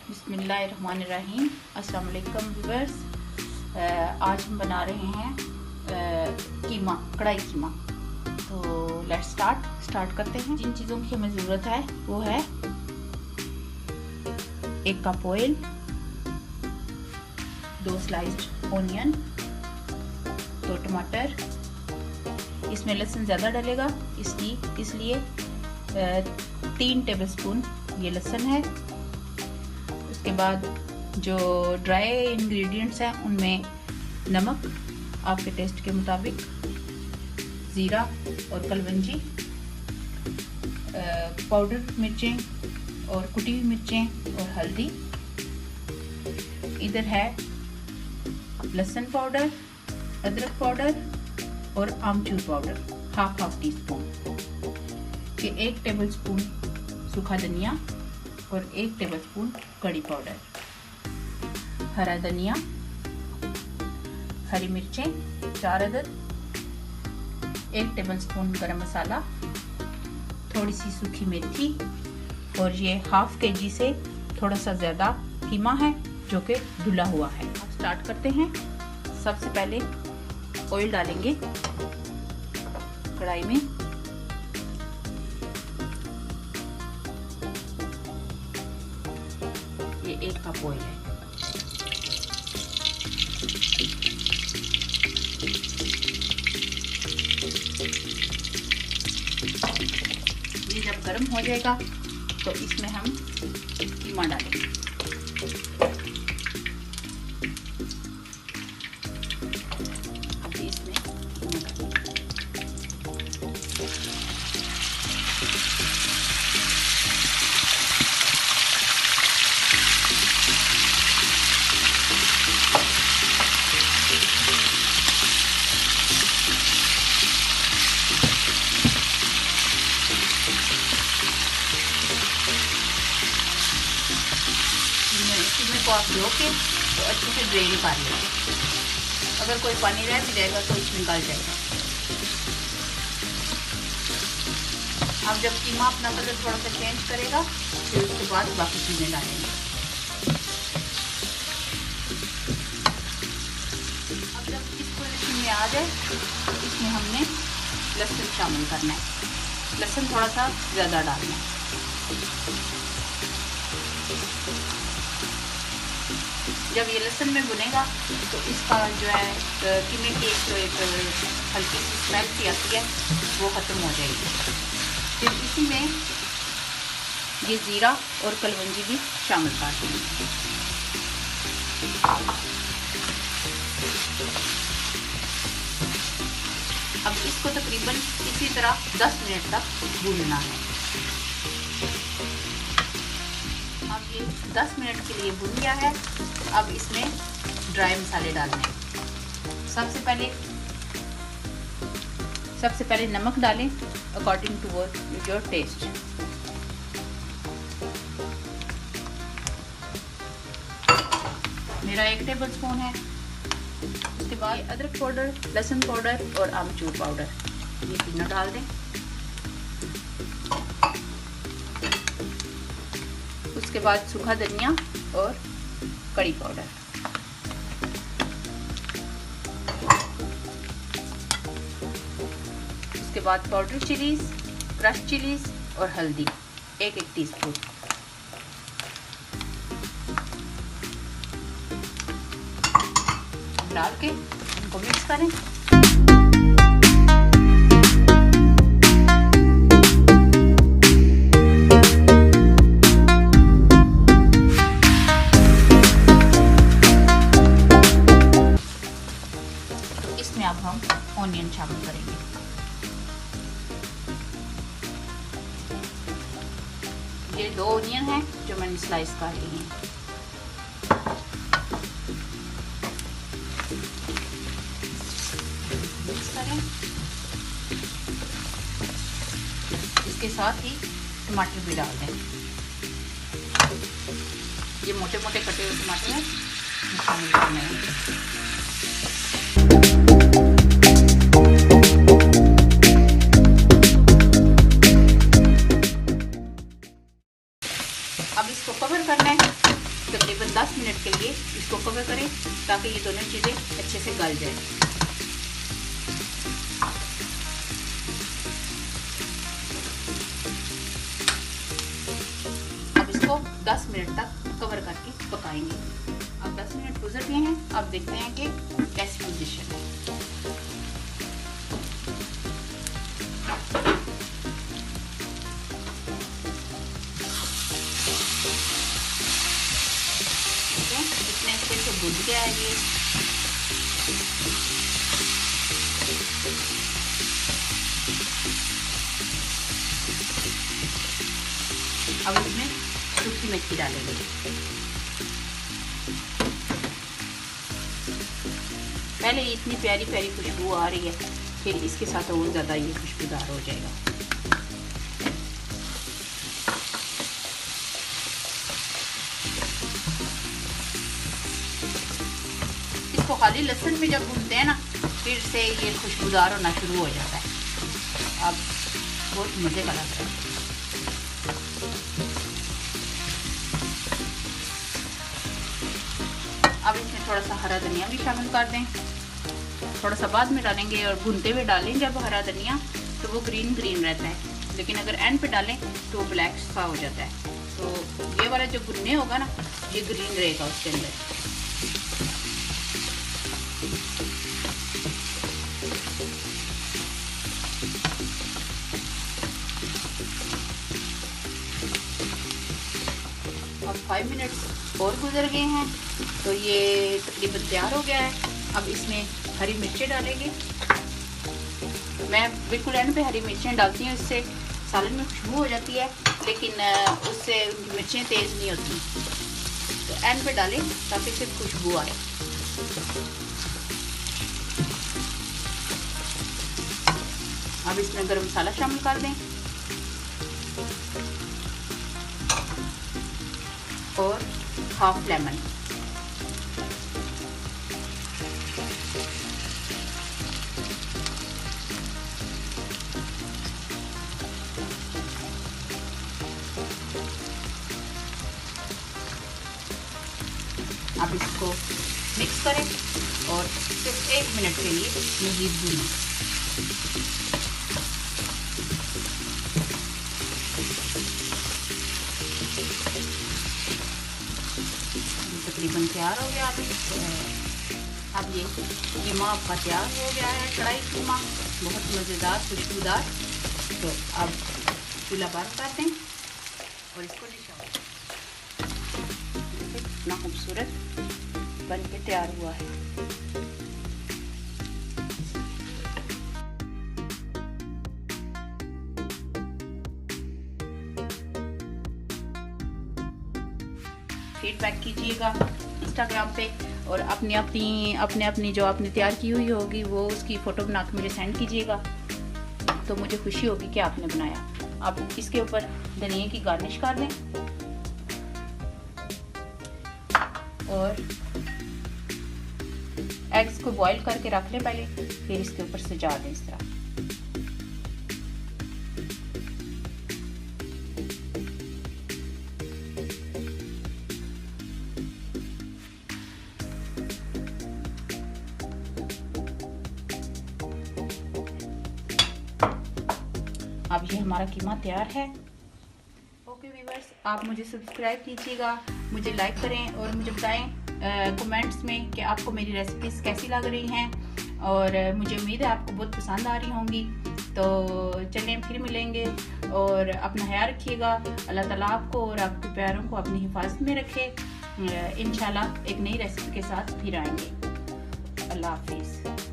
बिस्मिल्लाहिर्रहमानिर्रहीम। अस्सलाम वालेकुम व्यूअर्स। आज हम बना रहे हैं कीमा, कढ़ाई कीमा। तो लेट्स स्टार्ट करते हैं। जिन चीज़ों की हमें ज़रूरत है वो है 1 कप ऑयल, 2 स्लाइस्ड ऑनियन, 2 टमाटर। इसमें लहसुन ज़्यादा डलेगा इसलिए 3 टेबलस्पून ये लहसुन है। उसके बाद जो ड्राई इंग्रेडिएंट्स हैं उनमें नमक आपके टेस्ट के मुताबिक, ज़ीरा और कलवंजी, पाउडर मिर्चें और कुटी हुई मिर्चें और हल्दी। इधर है लहसुन पाउडर, अदरक पाउडर और amchur powder half teaspoon. 1 tablespoon सूखा धनिया और 1 टेबलस्पून कड़ी पाउडर, हरा धनिया, हरी मिर्चें 4 अदद, 1 टेबलस्पून गरम मसाला, थोड़ी सी सूखी मेथी। और ये हाफ केजी से थोड़ा सा ज़्यादा कीमा है जो कि धुला हुआ है। अब स्टार्ट करते हैं। सबसे पहले ऑयल डालेंगे कढ़ाई में। ये 1 कप ऑयल है। ये जब गर्म हो जाएगा तो इसमें हम कीमा डालेंगे। अभी इसमें कीमा डालेंगे। को आप धो के तो अच्छे से ड्रेन कर लें। अगर कोई पानी रह भी जाएगा तो इसमें निकल जाएगा। अब जब कीमा अपना कलर थोड़ा सा चेंज करेगा फिर उसके बाद बाकी चीज़ें डालेंगे। अब जब इस पोजीशन में आ जाए तो इसमें हमने लहसुन शामिल करना है। लहसुन थोड़ा सा ज़्यादा डालना है। जब ये लहसुन में भुनेगा तो इसका जो है कीमे की जो एक हल्की सी स्मेल सी आती है वो ख़त्म हो जाएगी। फिर इसी में ये ज़ीरा और कलवंजी भी शामिल कर देंगे। अब इसको तकरीबन इसी तरह 10 मिनट तक भूनना है। अब ये 10 मिनट के लिए भून गया है। अब इसमें ड्राई मसाले डालने हैं। सबसे पहले नमक डालें अकॉर्डिंग टू योर टेस्ट। मेरा 1 टेबल स्पून है। उसके बाद अदरक पाउडर, लहसुन पाउडर और आमचूर पाउडर, ये तीनों डाल दें। उसके बाद सूखा धनिया और कड़ी पाउडर। उसके बाद पाउडर चिलीज, क्रश चिलीज और हल्दी 1 टीस्पून। डाल के इनको मिक्स करें। इसमें अब हम ऑनियन शामिल करेंगे। ये 2 ऑनियन हैं जो मैंने स्लाइस कर ली हैं। मिक्स करें। इसके साथ ही टमाटर भी डाल दें। ये मोटे मोटे कटे हुए टमाटर हैं, शामिल करने हैं। अब इसको कवर करना है तकरीबन 10 मिनट के लिए इसको कवर करें ताकि ये दोनों चीज़ें अच्छे से गल जाए। अब इसको 10 मिनट तक कवर करके पकाएंगे। अब 10 मिनट गुजर गए हैं। अब देखते हैं कि कैसी पोजीशन है। इतने अच्छे से भुन गया है ये। अब इसमें सूखी मेथी डालेंगे। पहले इतनी प्यारी प्यारी खुशबू आ रही है, फिर इसके साथ और ज़्यादा ये खुशबूदार हो जाएगा। इसको खाली लहसुन में जब भूनते हैं ना, फिर से ये खुशबूदार होना शुरू हो जाता है। अब बहुत मज़े का लगता है। अब इसमें थोड़ा सा हरा धनिया भी शामिल कर दें। थोड़ा सा बाद में डालेंगे और भूनते हुए डालें जब हरा धनिया, तो वो ग्रीन ग्रीन रहता है, लेकिन अगर एंड पे डालें तो वो ब्लैक सा हो जाता है। तो ये वाला जो भुनने होगा ना, ये ग्रीन रहेगा उसके अंदर। अब 5 मिनट और गुजर गए हैं, तो ये तकरीबन तैयार हो गया है। अब इसमें हरी मिर्चें डालेंगे। मैं बिल्कुल एंड पे हरी मिर्चें डालती हूँ, इससे सालन में खुशबू हो जाती है, लेकिन उससे उनकी मिर्चें तेज़ नहीं होती। तो एंड पे डालें ताकि सिर्फ खुशबू आए। अब इसमें गरम मसाला शामिल कर दें और हाफ लेमन। अब इसको मिक्स करें और सिर्फ 1 मिनट के लिए मज़ीद भूनें। तकरीबन तैयार हो गया। अब ये कीमा आपका तैयार हो गया है, कढ़ाई कीमा बहुत मज़ेदार खुशबूदार। तो अब चूल्हा बंद कर दें और इसको डिश आउट। कितना खूबसूरत बन के तैयार हुआ है। फीडबैक कीजिएगा इंस्टाग्राम पे, और अपनी अपनी जो आपने तैयार की हुई होगी वो उसकी फ़ोटो बना के मुझे सेंड कीजिएगा, तो मुझे खुशी होगी कि आपने बनाया। अब इसके ऊपर धनिया की गार्निश कर दें और एग्स को बॉईल करके रख लें पहले, फिर इसके ऊपर सजा दें इस तरह। अब ये हमारा कीमा तैयार है। ओके व्यूअर्स, आप मुझे सब्सक्राइब कीजिएगा, मुझे लाइक करें और मुझे बताएं कमेंट्स में कि आपको मेरी रेसिपीज़ कैसी लग रही हैं, और मुझे उम्मीद है आपको बहुत पसंद आ रही होंगी। तो चलें फिर मिलेंगे, और अपना ख्याल रखिएगा। अल्लाह ताला आपको और आपके प्यारों को अपनी हिफाजत में रखे। इंशाल्लाह एक नई रेसिपी के साथ फिर आएंगे। अल्लाह हाफिज़।